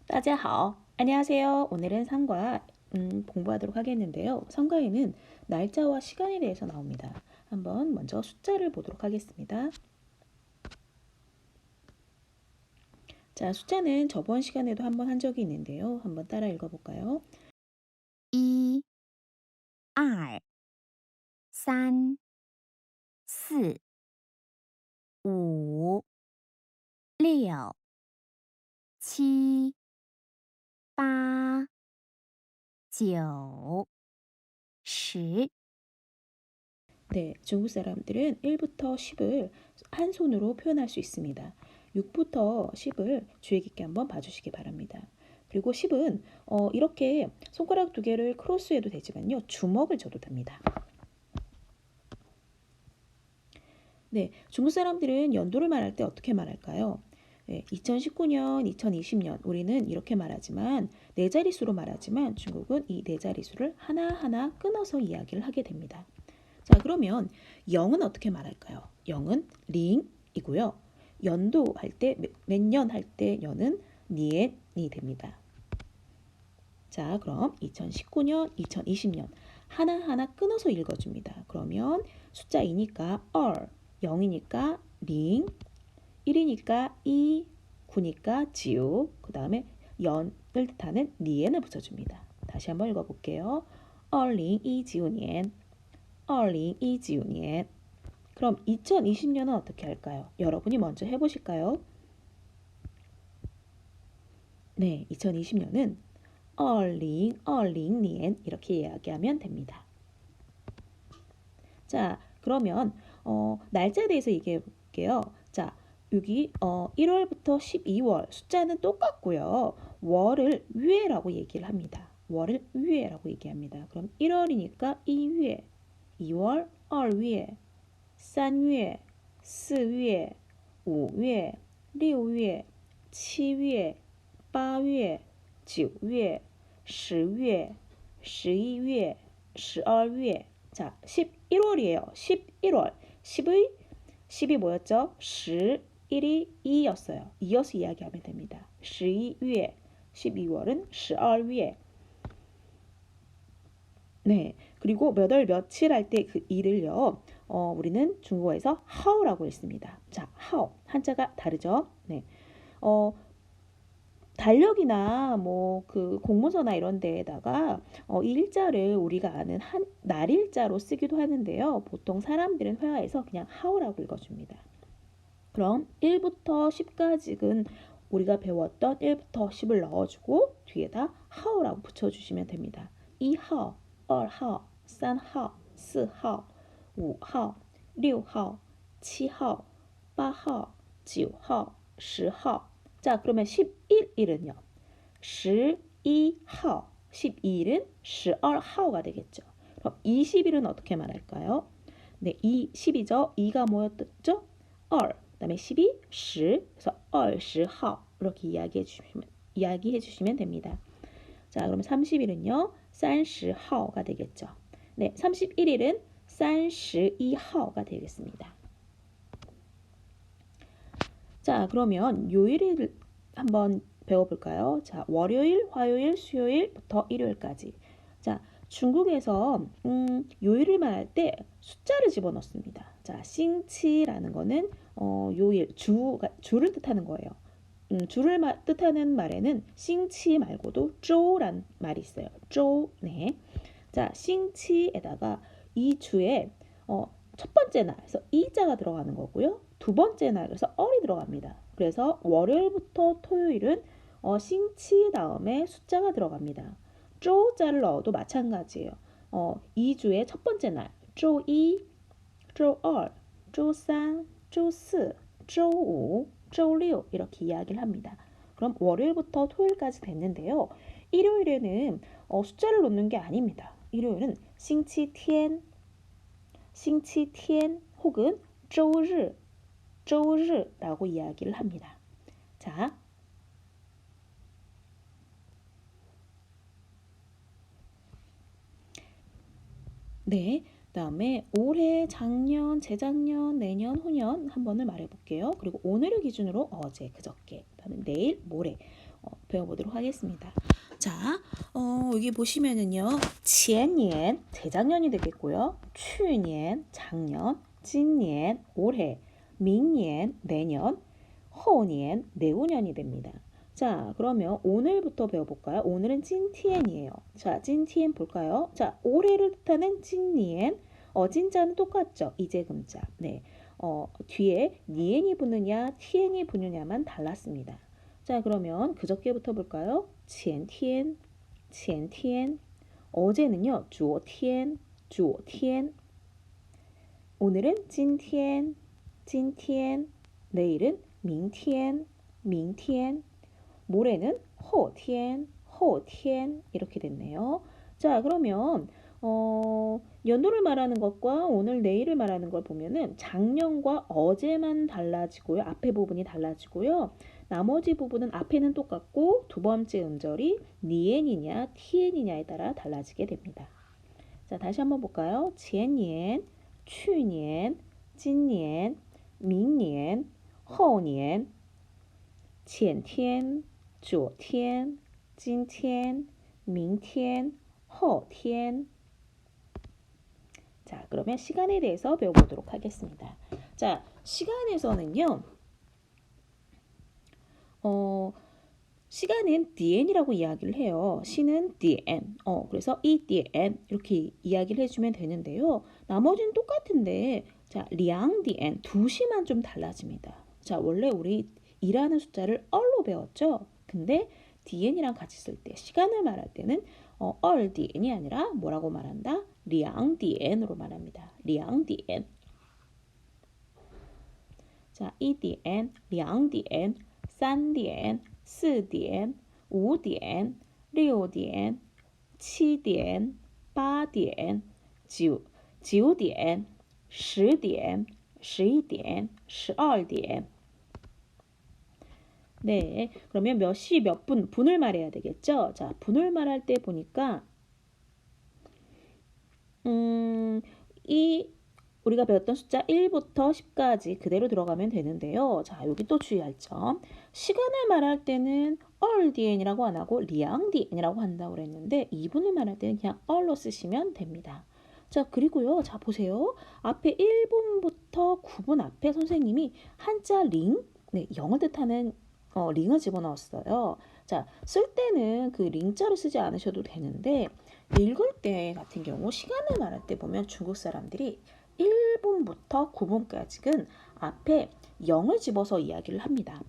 따지하오. 안녕하세요. 오늘은 상과 공부하도록 하겠는데요. 상과에는 날짜와 시간에 대해서 나옵니다. 한번 먼저 숫자를 보도록 하겠습니다. 자, 숫자는 저번 시간에도 한번 한 적이 있는데요. 한번 따라 읽어볼까요? 一、二、三、四、五、六、七、八、九、十。 네, 중국 사람들은 1부터 10을 한 손으로 표현할 수 있습니다. 6부터 10을 주의 깊게 한번 봐주시기 바랍니다. 그리고 10은 이렇게 손가락 두 개를 크로스해도 되지만요. 주먹을 져도 됩니다. 네, 중국 사람들은 연도를 말할 때 어떻게 말할까요? 네, 2019년, 2020년 우리는 이렇게 말하지만 네 자릿수로 말하지만 중국은 이 네 자릿수를 하나하나 끊어서 이야기를 하게 됩니다. 자, 그러면 0은 어떻게 말할까요? 0은 링이고요. 연도 할 때 몇 년 할 때 년은 니엔이 됩니다. 자, 그럼 2019년, 2020년 하나하나 끊어서 읽어줍니다. 그러면 숫자 2니까 얼, 0이니까 링, 1이니까 이, 9니까 지우, 그 다음에 연을 뜻하는 니엔을 붙여줍니다. 다시 한번 읽어볼게요. 얼링 이지우니엔, 얼링 이지우니엔. 그럼 2020년은 어떻게 할까요? 여러분이 먼저 해보실까요? 네, 2020년은 얼링 이렇게 이야기하면 됩니다. 자, 그러면 날짜에 대해서 얘기해 볼게요. 자, 여기 1월부터 12월 숫자는 똑같고요. 월을 위에라고 얘기를 합니다. 월을 위에라고 얘기합니다. 그럼 1월이니까 2위에, 2월 2위에, 3위에, 4위에, 5위에, 6위에, 7위에, 8위에, 9위에, 10위에, 11위에, 12위에. 자, 11월이에요. 11월. 10이 뭐였죠? 11이 2였어요. 이어서 이야기하면 됩니다. 12위에, 12월은 12위에. 네. 그리고 몇 월 며칠 할 때 그 일을요. 우리는 중국어에서 하오라고 했습니다. 자, 하오. 한자가 다르죠? 네. 어, 달력이나 뭐 그 공문서나 이런 데에다가 이 일자를 우리가 아는 한 날일자로 쓰기도 하는데요. 보통 사람들은 회화에서 그냥 하오라고 읽어줍니다. 그럼 1부터 10까지는 우리가 배웠던 1부터 10을 넣어주고 뒤에다 하오라고 붙여주시면 됩니다. 2号, 2号, 3号, 4号, 5号, 6号, 7号, 8号, 9号, 10号. 자, 그러면 11일은요. 12号, 12일은 12号가 되겠죠. 그럼 20일은 어떻게 말할까요? 네, 10이죠. 2가 뭐였죠? 2. 그다음에 12, 10. 그래서 20号 이렇게 이야기해 주시면 됩니다. 자, 그러면 30일은요. 30号가 되겠죠. 네, 31일은 32号가 되겠습니다. 자, 그러면 요일을 한번 배워볼까요? 자, 월요일, 화요일, 수요일부터 일요일까지. 자, 중국에서 요일을 말할 때 숫자를 집어넣습니다. 자, 싱치라는 거는 요일, 주를 뜻하는 거예요. 주를 뜻하는 말에는 싱치 말고도 쪼란 말이 있어요. 쪼, 네. 자, 싱치에다가 이 주에 첫 번째 날에서 이자가 들어가는 거고요. 두 번째 날에서 얼이 들어갑니다. 그래서 월요일부터 토요일은 싱치 다음에 숫자가 들어갑니다. 쪼자를 넣어도 마찬가지예요. 2주의 첫 번째 날, 쪼2, 쪼2, 쪼3, 쪼4, 쪼5, 쪼6 이렇게 이야기를 합니다. 그럼 월요일부터 토요일까지 됐는데요. 일요일에는 숫자를 놓는 게 아닙니다. 일요일은 싱치티엔, 싱치티엔 혹은 쪼르, 쪼르라고 이야기를 합니다. 자, 네. 그다음에 올해, 작년, 재작년, 내년, 후년 한 번을 말해 볼게요. 그리고 오늘을 기준으로 어제, 그저께, 그다음에 내일, 모레. 배워보도록 하겠습니다. 자, 여기 보시면은요, 前年 재작년이 되겠고요, 去年 작년, 今年 올해, 明年 내년, 后年 내후년이 됩니다. 자, 그러면 오늘부터 배워볼까요? 오늘은 今天이에요. 자, 今天 볼까요? 자, 올해를 뜻하는 今年, 진자는 똑같죠? 이재금자. 네. 뒤에 니엔이 붙느냐, 티엔이 붙느냐만 달랐습니다. 자, 그러면 그저께부터 볼까요? 前天, 前天. 어제는요, 昨天, 昨天. 오늘은 今天, 今天. 내일은 明天, 明天. 모레는 后天, 后天. 이렇게 됐네요. 자, 그러면 연도를 말하는 것과 오늘 내일을 말하는 걸 보면은 작년과 어제만 달라지고요. 앞에 부분이 달라지고요. 나머지 부분은 앞에는 똑같고 두 번째 음절이 니엔이냐 티엔이냐에 따라 달라지게 됩니다. 자, 다시 한번 볼까요? 前年, 去年, 今年, 明年, 后年, 前天, 昨天, 今天, 明天, 后天. 자, 그러면 시간에 대해서 배워보도록 하겠습니다. 자, 시간에서는요, 시간은 DN이라고 이야기를 해요. 시는 DN. 그래서 이 DN 이렇게 이야기를 해주면 되는데요. 나머지는 똑같은데, 자, 량 DN 2시만 좀 달라집니다. 자, 원래 우리 이라는 숫자를 얼로 배웠죠. 근데 DN이랑 같이 쓸 때, 시간을 말할 때는 얼 DN이 아니라 뭐라고 말한다? 량 DN으로 말합니다. 량 DN. 자, 1点, 2点, 3点, 4点, 5点, 6点, 7点, 8点, 9点, 10点, 11点, 12点. 네, 그러면 몇 시, 몇 분, 분을 말해야 되겠죠? 자, 분을 말할 때 보니까 이 우리가 배웠던 숫자 1부터 10까지 그대로 들어가면 되는데요. 자, 여기 또 주의할 점. 시간을 말할 때는 얼디엔이라고 안 하고 리앙디엔이라고 한다고 그랬는데 2분을 말할 때는 그냥 얼로 쓰시면 됩니다. 자, 그리고요. 자, 보세요. 앞에 1분부터 9분 앞에 선생님이 한자 링, 네, 0을 뜻하는 링을 집어넣었어요. 자, 쓸 때는 그 링자를 쓰지 않으셔도 되는데 읽을 때 같은 경우 시간을 말할 때 보면 중국 사람들이 1분부터 9분까지는 앞에 0을 집어서 이야기를 합니다.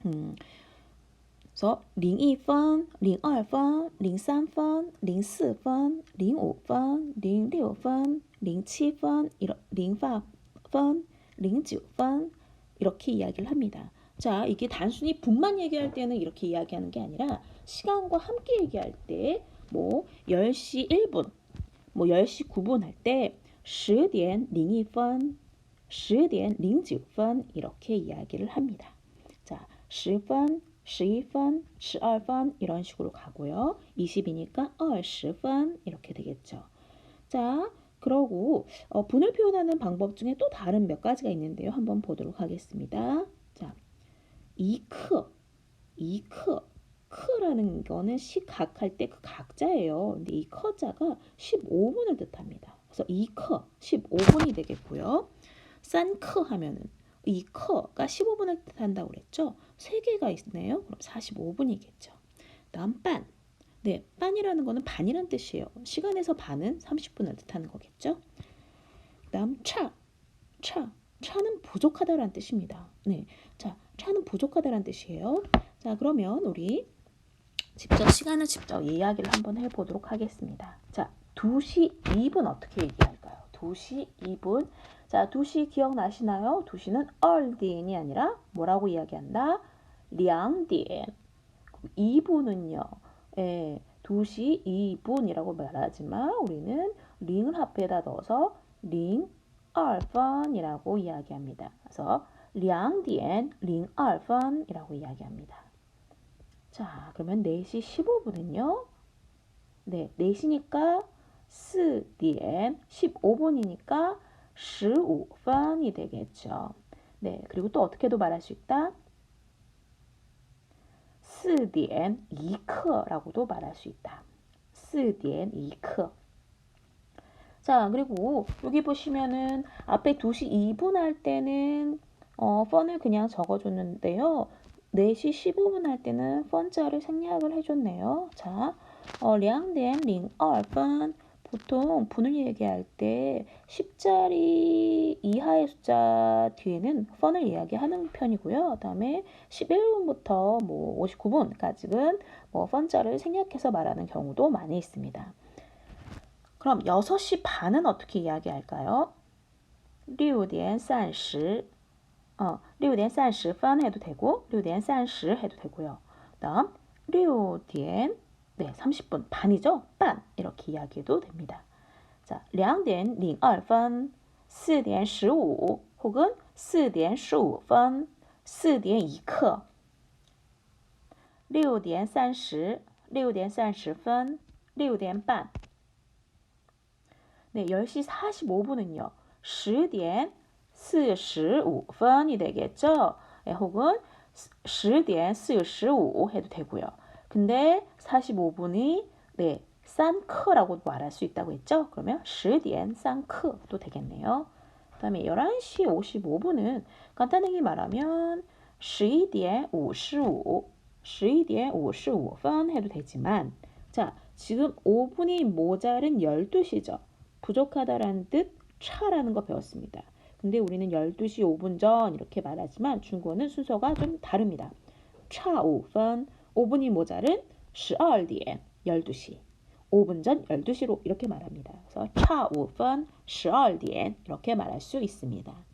그래서 01分, 02分, 03分, 04分, 05分, 06分, 07分, 08분, 09분 이렇게 이야기를 합니다. 자, 이게 단순히 분만 얘기할 때는 이렇게 이야기하는 게 아니라 시간과 함께 얘기할 때 뭐 10시 1분, 뭐 10시 9분 할 때 10点 02分, 10点 09分 이렇게 이야기를 합니다. 자, 10분, 11분, 12분 이런 식으로 가고요. 20이니까 20분 이렇게 되겠죠. 자, 그러고 분을 표현하는 방법 중에 또 다른 몇 가지가 있는데요. 한번 보도록 하겠습니다. 자, 이크, 크라는 거는 시각할 때 그 각자예요. 근데 이 커자가 15분을 뜻합니다. 그래서 이커 15분이 되겠고요. 싼크 하면은 이 커가 15분을 뜻한다고 그랬죠. 3개가 있네요. 그럼 45분이겠죠. 다음 빤. 네, 빤이라는 거는 반이란 뜻이에요. 시간에서 반은 30분을 뜻하는 거겠죠. 다음 차는 부족하다라는 뜻입니다. 네, 자, 차는 부족하다라는 뜻이에요. 자, 그러면 우리 시간을 직접 이야기를 한번 해보도록 하겠습니다. 자, 2시 2분 어떻게 얘기할까요? 2시 2분. 자, 2시 기억나시나요? 2시는 얼디엔이 아니라 뭐라고 이야기한다? 량디엔. 2분은요. 2시 2분이라고 말하지만 우리는 링을 앞에다 넣어서 링 2분이라고 이야기합니다. 그래서 량디엔 링 2분이라고 이야기합니다. 자, 그러면 4시 15분은요. 네, 4시니까 4点, 15분이니까 15분이 되겠죠. 네, 그리고 또 어떻게도 말할 수 있다? 4点 2刻라고도 말할 수 있다. 4点 2刻. 자, 그리고 여기 보시면은 앞에 2시 2분 할 때는 펀을 그냥 적어줬는데요. 4시 15분 할 때는 펀자를 생략을 해줬네요. 자, 2点 02분 보통 분을 얘기할 때 10자리 이하의 숫자 뒤에는 펀을 이야기하는 편이고요. 그다음에 11분부터 뭐 59분까지는 뭐 펀자를 생략해서 말하는 경우도 많이 있습니다. 그럼 6시 반은 어떻게 이야기할까요? 6点30, 6点30분 해도 되고 6点30 해도 되고요. 다음 6点 네, 30분 반이죠? 반 이렇게 이야기해도 됩니다. 자, 2点 02분, 4点 15 혹은 4点 15분, 4点 2刻, 6点30, 6点30분, 6点 반. 네, 10시 45분은요. 10点 45분이 되겠죠? 네, 혹은 10点 45 해도 되고요. 근데 45분이 네, 3刻라고 말할 수 있다고 했죠? 그러면 10点 3刻도 되겠네요. 그 다음에 11시 55분은 간단하게 말하면 11点 55, 11点 55분 해도 되지만 자, 지금 5분이 모자른 12시죠. 부족하다라는 뜻 차라는 거 배웠습니다. 근데 우리는 12시 5분 전 이렇게 말하지만 중국어는 순서가 좀 다릅니다. 차 5분, 5분이 모자른 12点, 12시. 5분 전 12시로 이렇게 말합니다. 그래서 차 5분, 12点 이렇게 말할 수 있습니다.